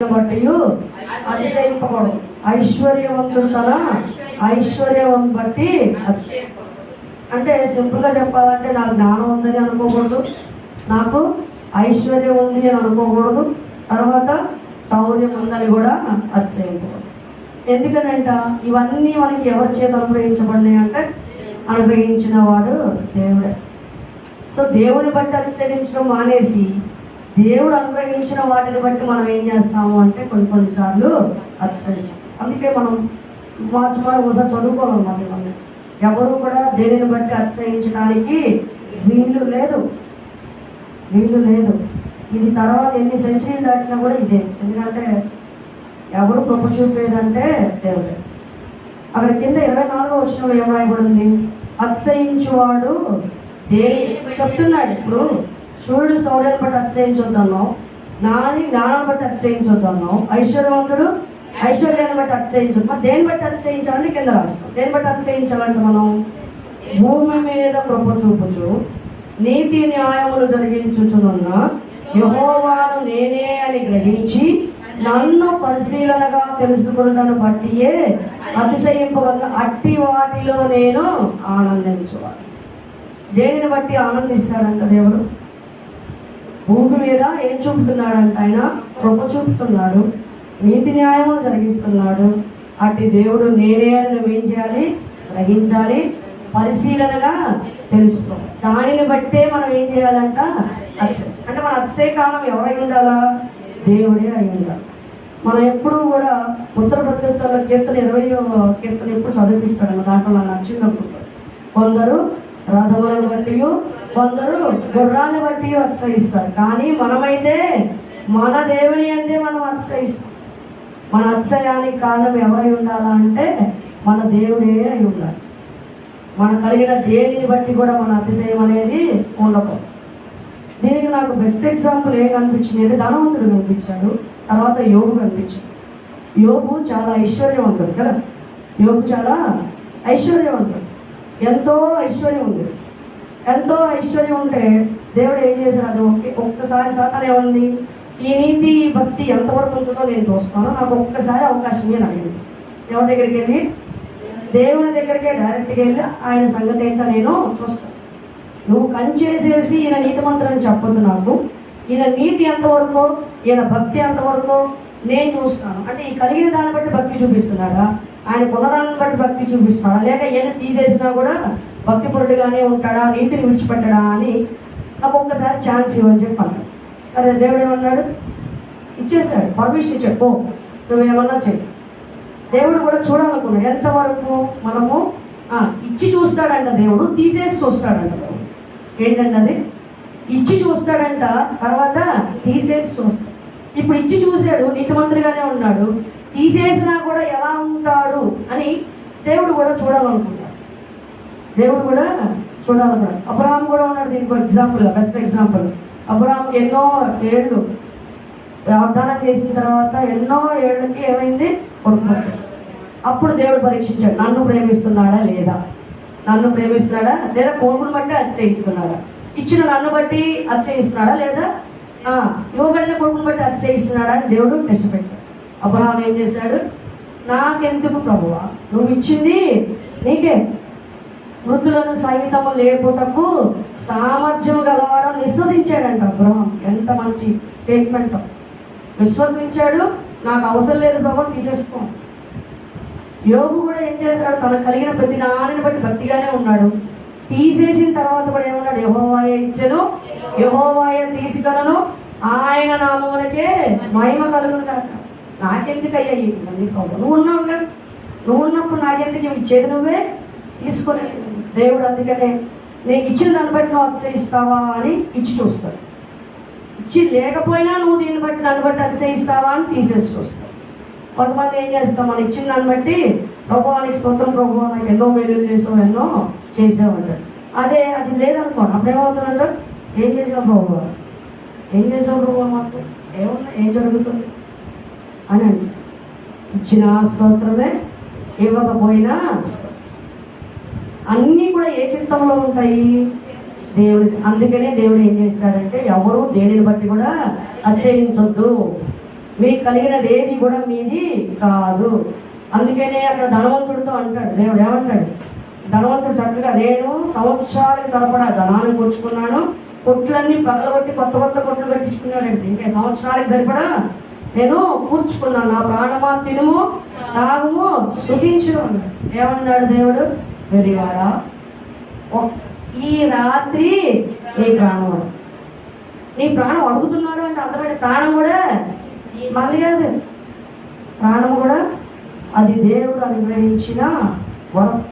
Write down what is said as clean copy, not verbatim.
బట్టి అతిశయింపకూడదు. ఐశ్వర్యవంతుడు తన ఐశ్వర్యం బట్టి అంటే సింపుల్గా చెప్పాలంటే నాకు జ్ఞానం ఉందని అనుకోకూడదు, నాకు ఐశ్వర్యం ఉంది అని అనుకోకూడదు, తర్వాత సౌర్యం ఉందని కూడా అతిశయింపకూడదు. ఎందుకనంట ఇవన్నీ మనకి ఎవరి చేత అనుగ్రహించబడినాయి అంటే అనుగ్రహించిన వాడు దేవుడే. సో దేవుని బట్టి అతిశయించడం మానేసి దేవుడు అనుగ్రహించిన వాటిని బట్టి మనం ఏం చేస్తాము అంటే కొన్నిసార్లు అతిశయిస్తాం. అందుకే మనం మార్చి ఒకసారి చదువుకోవాలన్నమాట. మనం ఎవరు కూడా దేనిని బట్టి అతిశయించడానికి వీలు లేదు. ఇది తర్వాత ఎన్ని సెంచరీలు దాటినా కూడా ఇదే. ఎందుకంటే ఎవరు గొప్ప చూపేదంటే దేవుడే. అక్కడ కింద 24వ వచనంలో ఏం రాయబడింది? అతిశయించువాడు దేని చెప్తున్నాడు. ఇప్పుడు సూర్యుడు సౌర్యాన్ని బట్టి అతిశయించొద్దన్నావు, జ్ఞానాన్ని బట్టి అతిశయించొద్దన్నావు, ఐశ్వర్యవంతుడు ఐశ్వర్యాన్ని బట్టి అతిశయించొద్దు. మరి దేన్ని బట్టి అతిశయించాలని కింద రాష్ట్రం. దేన్ని బట్టి అతిశయించాలంటే మనం భూమి మీద కృప చూపుచు నీతి న్యాయములు జరిగించుచునున్న యెహోవాను నేనే అని గ్రహించి నన్ను పరిశీలనగా తెలుసుకున్నదాన్ని బట్టియే అతిశయింపవల్ల అట్టి వాటిలో నేను ఆనందించువాడు. దేనిని బట్టి ఆనందిస్తాడంట దేవుడు? భూమి మీద ఏం చూపుతున్నాడంట? ఆయన కృప చూపుతున్నాడు, నీతి న్యాయములు జరిగిస్తున్నాడు. అట్టి దేవుడు నేనే అని నువ్వేం చేయాలి? గ్రహించాలి, పరిశీలనగా తెలుసుకో. దానిని బట్టే మనం ఏం చేయాలంట? అంటే మన అతిశయ కాలం ఎవరై ఉండాలా? దేవుడే అయి ఉండాలి. మనం ఎప్పుడు కూడా ఉత్తర ప్రత్యుత్తర కీర్తన 20వ కీర్తన ఎప్పుడు చదివిస్తాడు. దాంట్లో నాకు నచ్చినప్పుడు కొందరు రథములను బట్టి కొందరు గుర్రాలను బట్టి అతిశయిస్తారు. కానీ మనమైతే మన దేవుని అందే మనం అతిశయిస్తాం. మన అతిశయానికి కారణం ఎవరై ఉండాలా అంటే మన దేవుడే అయి ఉండాలి. మన కలిగిన దేనిని బట్టి కూడా మన అతిశయం అనేది ఉండకూడదు. దీనికి నాకు బెస్ట్ ఎగ్జాంపుల్ ఏం కనిపించింది అంటే ధనవంతుడు కనిపించాడు, తర్వాత యోగు కనిపించాడు. యోగు చాలా ఐశ్వర్యవంతుడు కదా. యోగు చాలా ఐశ్వర్యవంతుడు, ఎంతో ఐశ్వర్యం ఉంది. ఎంతో ఐశ్వర్యం ఉంటే దేవుడు ఏం చేశాడు? ఒక్కసారి సాతాను ఏమంది, ఈ నీతి భక్తి ఎంతవరకు ఉంటుందో నేను చూస్తాను, నాకు ఒక్కసారి అవకాశం అని అడిగింది. ఎవరి దగ్గరికి వెళ్ళి? దేవుని దగ్గరికే డైరెక్ట్గా వెళ్ళి ఆయన సంగతి ఏంటో నేను చూస్తాను. నువ్వు కంచేసేసి ఈయన నీతి మంత్రం చెప్పొద్దు నాకు, ఈయన నీతి ఎంతవరకు, ఈయన భక్తి ఎంతవరకు నేను చూస్తాను. అంటే ఈ కలిగిన దాన్ని బట్టి భక్తి చూపిస్తున్నాడా, ఆయన కులదాన్ని బట్టి భక్తి చూపిస్తున్నాడా, లేక ఏదైనా తీసేసినా కూడా భక్తి పరుడుగానే ఉంటాడా, నీతిని విడిచిపెట్టడా అని నాకు ఒక్కసారి ఛాన్స్ ఇవ్వని చెప్పాను. సరే దేవుడు ఏమన్నాడు? ఇచ్చేసాడు, పర్మిషన్ ఇచ్చాడు, పో నువ్వేమన్నా చెయ్యి. దేవుడు కూడా చూడాలనుకున్నాడు ఎంతవరకు మనము ఇచ్చి చూస్తాడంట దేవుడు, తీసేసి చూస్తాడంట దేవుడు. ఏంటంటే అది ఇచ్చి చూస్తాడంట, తర్వాత తీసేసి చూస్తాడు. ఇప్పుడు ఇచ్చి చూశాడు, నీతిమంతుడిగానే ఉన్నాడు, తీసేసినా కూడా ఎలా ఉంటాడు అని దేవుడు కూడా చూడాలనుకున్నాడు. అబ్రహాం కూడా ఉన్నాడు దీనికి ఎగ్జాంపుల్, బెస్ట్ ఎగ్జాంపుల్. అబ్రహాంకి ఎన్నో ఏళ్ళు వాగ్దానం చేసిన తర్వాత ఎన్నో ఏళ్ళకి ఏమైంది? కొడుకు. అప్పుడు దేవుడు పరీక్షించాడు, నన్ను ప్రేమిస్తున్నాడా లేదా, కొడుకుని బట్టి అతిశయిస్తున్నాడా, ఇచ్చిన నన్ను బట్టి అతిశయిస్తున్నాడా లేదా, ఇవ్వబడిన కొడుకుని బట్టి అతిశయిస్తున్నాడా అని దేవుడు టెస్ట్ పెట్టాడు. అబ్రహాం ఏం చేశాడు? నాకెందుకు ప్రభువా, నువ్వు ఇచ్చింది నీకే, వృద్ధులను సైతము లేపుటకు సామర్థ్యం గలవాడని విశ్వసించాడంట అబ్రహాం. ఎంత మంచి స్టేట్మెంట్! విశ్వసించాడు, నాకు అవసరం లేదు ప్రభు, తీసేసుకో. యోగు కూడా ఏం చేశాడు? తనకు కలిగిన ప్రతి దానిని బట్టి భక్తిగానే ఉన్నాడు. తీసేసిన తర్వాత కూడా ఏమన్నాడు? యెహోవాయే ఇచ్చెను, యెహోవాయే తీసుకొనెను, ఆయన నామమునకే మహిమ కలుగును కాక. నాకెందుకు అయ్యా ఇవన్నీ ప్రభు, నువ్వు ఉన్నావు కదా, నువ్వు ఉన్నప్పుడు నాకెందుకు ఇచ్చేది, నువ్వే తీసుకునే. దేవుడు అందుకనే నీకు ఇచ్చిన దాన్ని బట్టి నువ్వు అతిశయిస్తావా అని ఇచ్చి చూస్తాడు. ఇచ్చి లేకపోయినా నువ్వు దీన్ని బట్టి నన్ను బట్టి అతిశయిస్తావా అని తీసేసి చూస్తావు. కొంతమంది ఏం చేస్తాం? మనం ఇచ్చిన దాన్ని బట్టి ప్రభువానికి స్తోత్రం, ప్రభు నాకు ఎన్నో మేలు చేసావు, ఎన్నో చేసామంటాడు. అది లేదనుకోండి, అప్పుడేమవుతుందంటే ఏం చేసావు ప్రభు, మాకు ఏమన్నా, ఏం జరుగుతుంది అని అంటే ఇచ్చిన స్తోత్రమే, ఇవ్వకపోయినా అన్నీ కూడా ఏ చిత్తంలో ఉంటాయి? దేవుడు. అందుకనే దేవుడు ఏం చేస్తాడంటే ఎవరు దేనిని బట్టి కూడా అతిశయించొద్దు. మీకు కలిగినది ఏది కూడా మీది కాదు. అందుకనే అక్కడ ధనవంతుడితో అంటాడు దేవుడు, ఏమంటాడు? ధనవంతుడు చక్కగా, నేను సంవత్సరాలకు తరబడా ధనాన్ని కూర్చుకున్నాను, కొట్లన్నీ పగలగొట్టి కొత్త కొత్త కొట్లు కట్టించుకున్నాడండి. ఇంకా సంవత్సరాలకు సరిపడా నేను కూర్చుకున్నాను, నా ప్రాణమా తినుము తాగుము సుఖించును అన్నాడు. ఏమన్నాడు దేవుడు? వెరిగాడా, ఈ రాత్రి నీ ప్రాణం, నీ ప్రాణం అడుగుతున్నాడు అంటే అర్థమైంది. ప్రాణం కూడా మళ్ళీ కాదు, ప్రాణం కూడా అది దేవుడు అనుగ్రహించిన వరం.